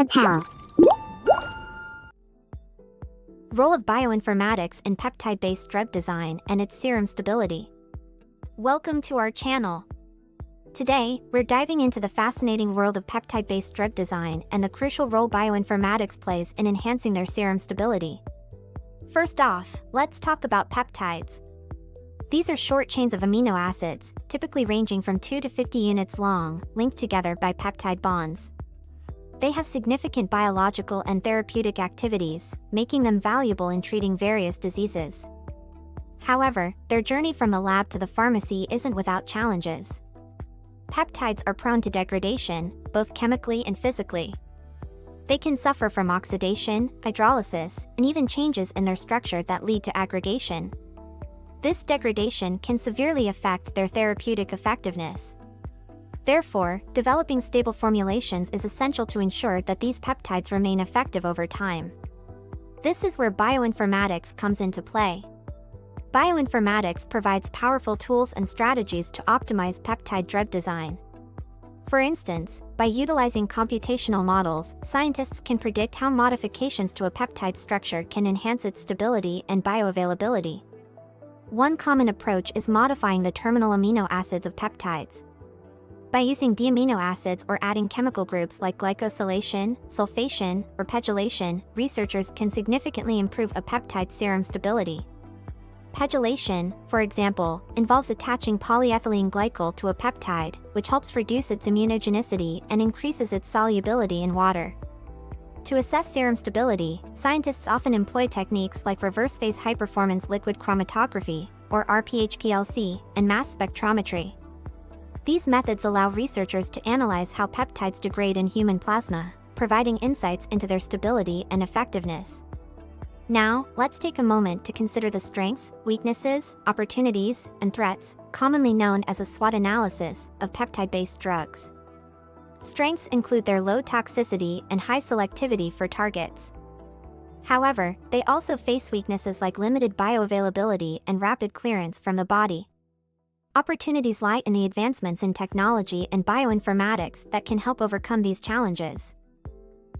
the pill. Role of bioinformatics in peptide-based drug design and its serum stability. Welcome to our channel. Today, we're diving into the fascinating world of peptide-based drug design and the crucial role bioinformatics plays in enhancing their serum stability. First off, let's talk about peptides. These are short chains of amino acids, typically ranging from 2 to 50 units long, linked together by peptide bonds. They have significant biological and therapeutic activities, making them valuable in treating various diseases. However, their journey from the lab to the pharmacy isn't without challenges. Peptides are prone to degradation, both chemically and physically. They can suffer from oxidation, hydrolysis, and even changes in their structure that lead to aggregation. This degradation can severely affect their therapeutic effectiveness. Therefore, developing stable formulations is essential to ensure that these peptides remain effective over time. This is where bioinformatics comes into play. Bioinformatics provides powerful tools and strategies to optimize peptide drug design. For instance, by utilizing computational models, scientists can predict how modifications to a peptide structure can enhance its stability and bioavailability. One common approach is modifying the terminal amino acids of peptides. By using diamino acids or adding chemical groups like glycosylation, sulfation, or pegylation, researchers can significantly improve a peptide's serum stability. Pegylation, for example, involves attaching polyethylene glycol to a peptide, which helps reduce its immunogenicity and increases its solubility in water. To assess serum stability, scientists often employ techniques like reverse phase high-performance liquid chromatography, or RPHPLC, and mass spectrometry. These methods allow researchers to analyze how peptides degrade in human plasma, providing insights into their stability and effectiveness. Now, let's take a moment to consider the strengths, weaknesses, opportunities, and threats, commonly known as a SWOT analysis, of peptide-based drugs. Strengths include their low toxicity and high selectivity for targets. However, they also face weaknesses like limited bioavailability and rapid clearance from the body. Opportunities lie in the advancements in technology and bioinformatics that can help overcome these challenges.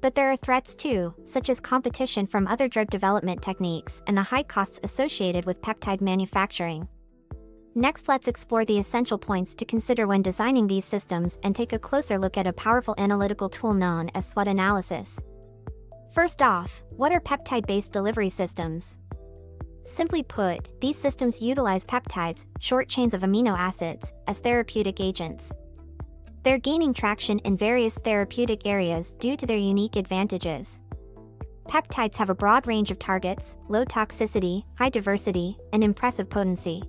But there are threats too, such as competition from other drug development techniques and the high costs associated with peptide manufacturing. Next, let's explore the essential points to consider when designing these systems and take a closer look at a powerful analytical tool known as SWOT analysis. First off, what are peptide-based delivery systems? Simply put, these systems utilize peptides, short chains of amino acids, as therapeutic agents. They're gaining traction in various therapeutic areas due to their unique advantages. Peptides have a broad range of targets, low toxicity, high diversity, and impressive potency.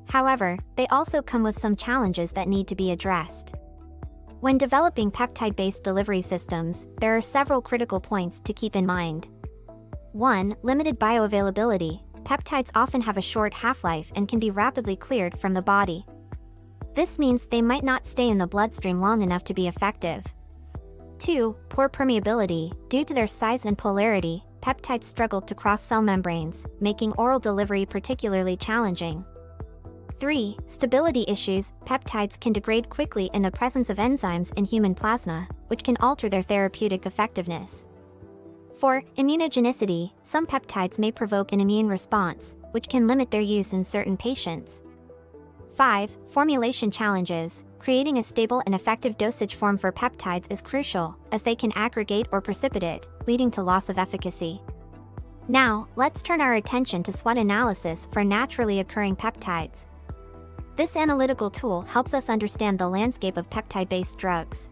However, they also come with some challenges that need to be addressed. When developing peptide-based delivery systems, there are several critical points to keep in mind. 1. Limited bioavailability. Peptides often have a short half-life and can be rapidly cleared from the body. This means they might not stay in the bloodstream long enough to be effective. 2. Poor permeability. Due to their size and polarity, peptides struggle to cross cell membranes, making oral delivery particularly challenging. 3. Stability issues. Peptides can degrade quickly in the presence of enzymes in human plasma, which can alter their therapeutic effectiveness. 4. Immunogenicity. Some peptides may provoke an immune response, which can limit their use in certain patients. 5. Formulation challenges. Creating a stable and effective dosage form for peptides is crucial, as they can aggregate or precipitate, leading to loss of efficacy. Now, let's turn our attention to SWOT analysis for naturally occurring peptides. This analytical tool helps us understand the landscape of peptide-based drugs.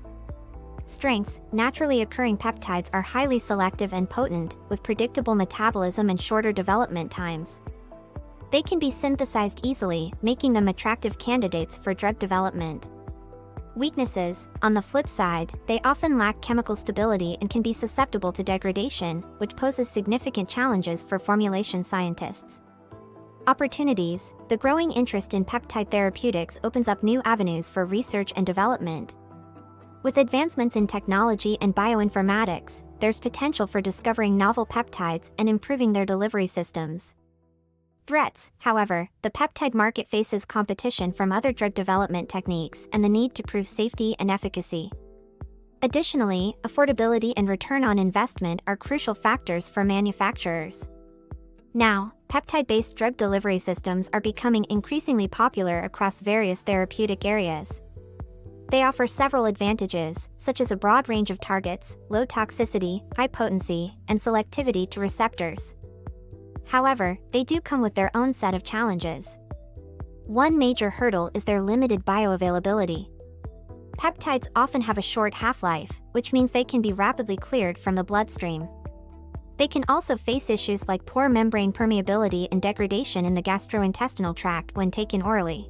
Strengths. Naturally occurring peptides are highly selective and potent, with predictable metabolism and shorter development times. They can be synthesized easily, making them attractive candidates for drug development. Weaknesses. On the flip side, they often lack chemical stability and can be susceptible to degradation, which poses significant challenges for formulation scientists. Opportunities. The growing interest in peptide therapeutics opens up new avenues for research and development. With advancements in technology and bioinformatics, there's potential for discovering novel peptides and improving their delivery systems. Threats. However, the peptide market faces competition from other drug development techniques and the need to prove safety and efficacy. Additionally, affordability and return on investment are crucial factors for manufacturers. Now, peptide-based drug delivery systems are becoming increasingly popular across various therapeutic areas. They offer several advantages, such as a broad range of targets, low toxicity, high potency, and selectivity to receptors. However, they do come with their own set of challenges. One major hurdle is their limited bioavailability. Peptides often have a short half-life, which means they can be rapidly cleared from the bloodstream. They can also face issues like poor membrane permeability and degradation in the gastrointestinal tract when taken orally.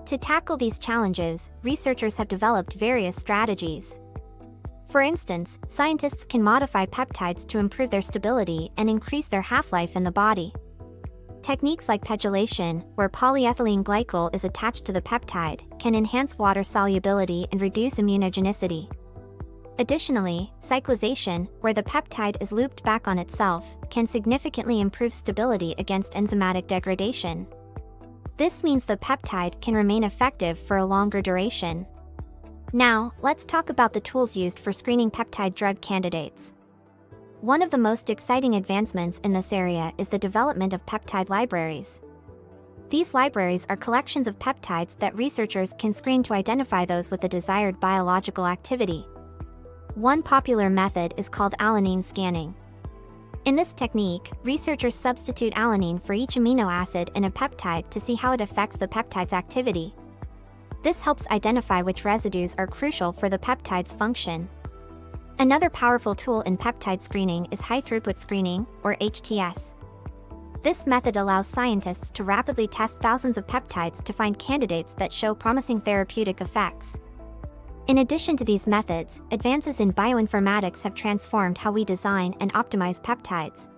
To tackle these challenges, researchers have developed various strategies. For instance, scientists can modify peptides to improve their stability and increase their half-life in the body. Techniques like pegylation, where polyethylene glycol is attached to the peptide, can enhance water solubility and reduce immunogenicity. Additionally, cyclization, where the peptide is looped back on itself, can significantly improve stability against enzymatic degradation. This means the peptide can remain effective for a longer duration. Now, let's talk about the tools used for screening peptide drug candidates. One of the most exciting advancements in this area is the development of peptide libraries. These libraries are collections of peptides that researchers can screen to identify those with the desired biological activity. One popular method is called alanine scanning. In this technique, researchers substitute alanine for each amino acid in a peptide to see how it affects the peptide's activity. This helps identify which residues are crucial for the peptide's function. Another powerful tool in peptide screening is high-throughput screening, or HTS. This method allows scientists to rapidly test thousands of peptides to find candidates that show promising therapeutic effects. In addition to these methods, advances in bioinformatics have transformed how we design and optimize peptides.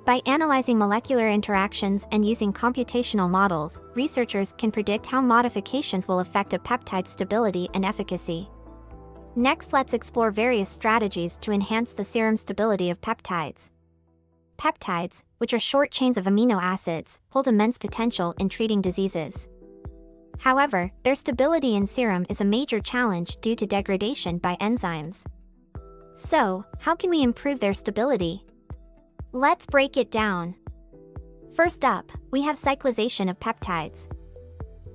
By analyzing molecular interactions and using computational models, researchers can predict how modifications will affect a peptide's stability and efficacy. Next, let's explore various strategies to enhance the serum stability of peptides. Peptides, which are short chains of amino acids, hold immense potential in treating diseases. However, their stability in serum is a major challenge due to degradation by enzymes. So, how can we improve their stability? Let's break it down. First up, we have cyclization of peptides.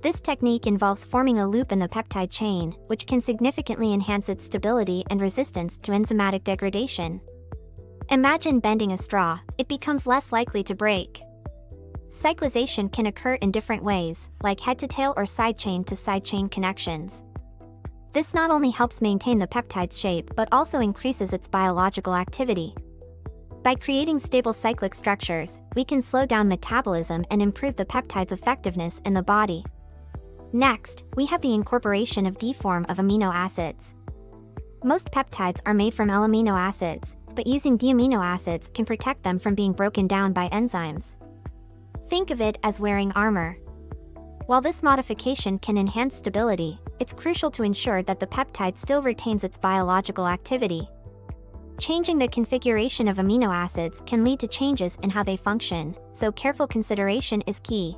This technique involves forming a loop in the peptide chain, which can significantly enhance its stability and resistance to enzymatic degradation. Imagine bending a straw; it becomes less likely to break. Cyclization can occur in different ways, like head-to-tail or side-chain-to-side chain connections. This not only helps maintain the peptide's shape but also increases its biological activity. By creating stable cyclic structures, we can slow down metabolism and improve the peptide's effectiveness in the body. Next, we have the incorporation of D-form of amino acids. Most peptides are made from L-amino acids, but using D-amino acids can protect them from being broken down by enzymes. Think of it as wearing armor. While this modification can enhance stability, it's crucial to ensure that the peptide still retains its biological activity. Changing the configuration of amino acids can lead to changes in how they function, so careful consideration is key.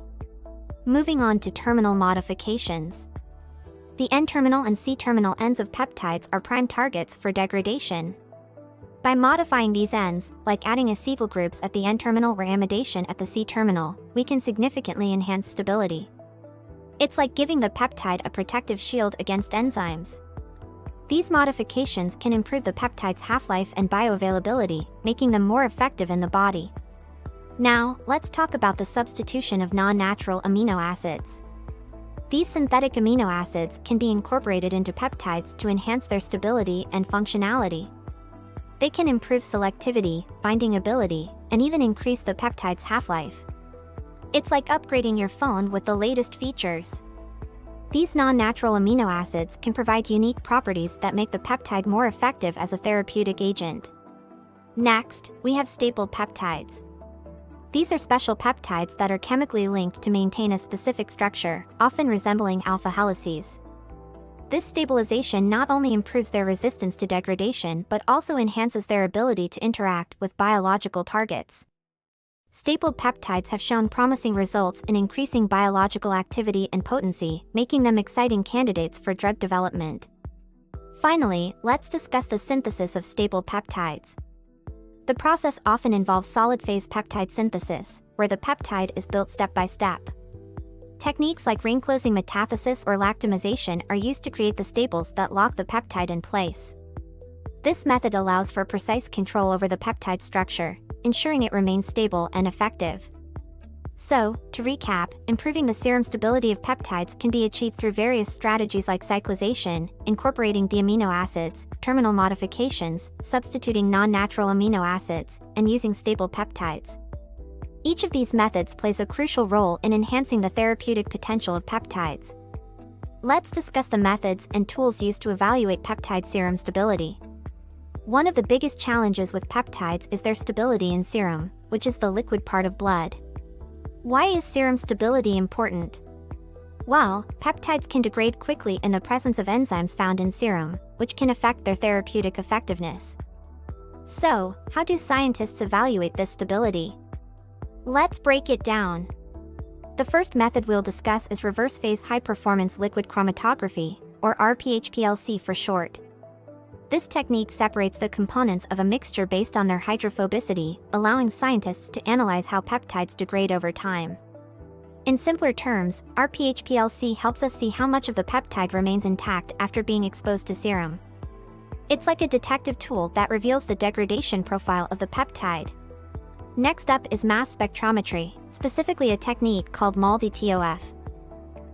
Moving on to terminal modifications. The N-terminal and C-terminal ends of peptides are prime targets for degradation. By modifying these ends, like adding acetyl groups at the N-terminal or amidation at the C-terminal, we can significantly enhance stability. It's like giving the peptide a protective shield against enzymes. These modifications can improve the peptide's half-life and bioavailability, making them more effective in the body. Now, let's talk about the substitution of non-natural amino acids. These synthetic amino acids can be incorporated into peptides to enhance their stability and functionality. They can improve selectivity, binding ability, and even increase the peptide's half-life. It's like upgrading your phone with the latest features. These non-natural amino acids can provide unique properties that make the peptide more effective as a therapeutic agent. Next, we have stapled peptides. These are special peptides that are chemically linked to maintain a specific structure, often resembling alpha helices. This stabilization not only improves their resistance to degradation but also enhances their ability to interact with biological targets. Stapled peptides have shown promising results in increasing biological activity and potency, making them exciting candidates for drug development. Finally, let's discuss the synthesis of stable peptides. The process often involves solid-phase peptide synthesis, where the peptide is built step by step. Techniques like ring-closing metathesis or lactamization are used to create the stables that lock the peptide in place. This method allows for precise control over the peptide structure, ensuring it remains stable and effective. So, to recap, improving the serum stability of peptides can be achieved through various strategies like cyclization, incorporating diamino acids, terminal modifications, substituting non-natural amino acids, and using stable peptides. Each of these methods plays a crucial role in enhancing the therapeutic potential of peptides. Let's discuss the methods and tools used to evaluate peptide serum stability. One of the biggest challenges with peptides is their stability in serum, which is the liquid part of blood. Why is serum stability important? Well, peptides can degrade quickly in the presence of enzymes found in serum, which can affect their therapeutic effectiveness. So, how do scientists evaluate this stability? Let's break it down. The first method we'll discuss is reverse-phase high-performance liquid chromatography, or RPHPLC for short. This technique separates the components of a mixture based on their hydrophobicity, allowing scientists to analyze how peptides degrade over time. In simpler terms, RPHPLC helps us see how much of the peptide remains intact after being exposed to serum. It's like a detective tool that reveals the degradation profile of the peptide. Next up is mass spectrometry, specifically a technique called MALDI-TOF.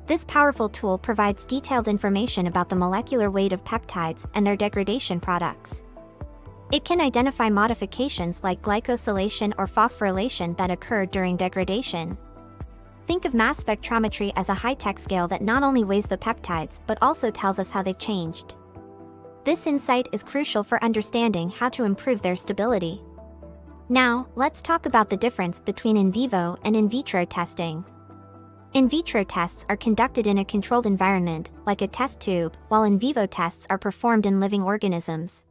This powerful tool provides detailed information about the molecular weight of peptides and their degradation products. It can identify modifications like glycosylation or phosphorylation that occurred during degradation. Think of mass spectrometry as a high-tech scale that not only weighs the peptides but also tells us how they've changed. This insight is crucial for understanding how to improve their stability. Now, let's talk about the difference between in vivo and in vitro testing. In vitro tests are conducted in a controlled environment, like a test tube, while in vivo tests are performed in living organisms.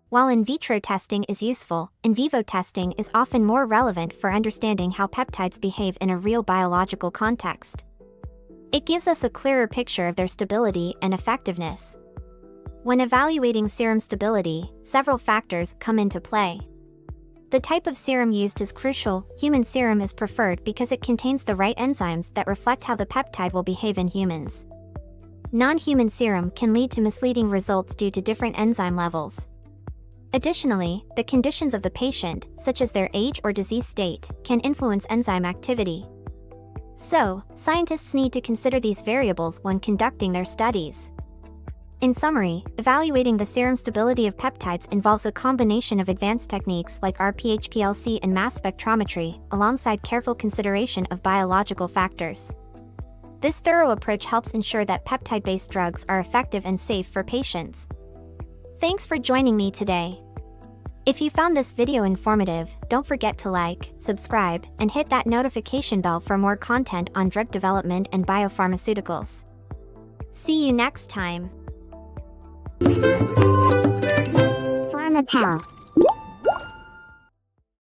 While in vitro testing is useful, in vivo testing is often more relevant for understanding how peptides behave in a real biological context. It gives us a clearer picture of their stability and effectiveness. When evaluating serum stability, several factors come into play. The type of serum used is crucial. Human serum is preferred because it contains the right enzymes that reflect how the peptide will behave in humans. Non-human serum can lead to misleading results due to different enzyme levels. Additionally, the conditions of the patient, such as their age or disease state, can influence enzyme activity. So, scientists need to consider these variables when conducting their studies. In summary, evaluating the serum stability of peptides involves a combination of advanced techniques like RPHPLC and mass spectrometry, alongside careful consideration of biological factors. This thorough approach helps ensure that peptide-based drugs are effective and safe for patients. Thanks for joining me today. If you found this video informative, don't forget to like, subscribe, and hit that notification bell for more content on drug development and biopharmaceuticals. See you next time. Pharmapel.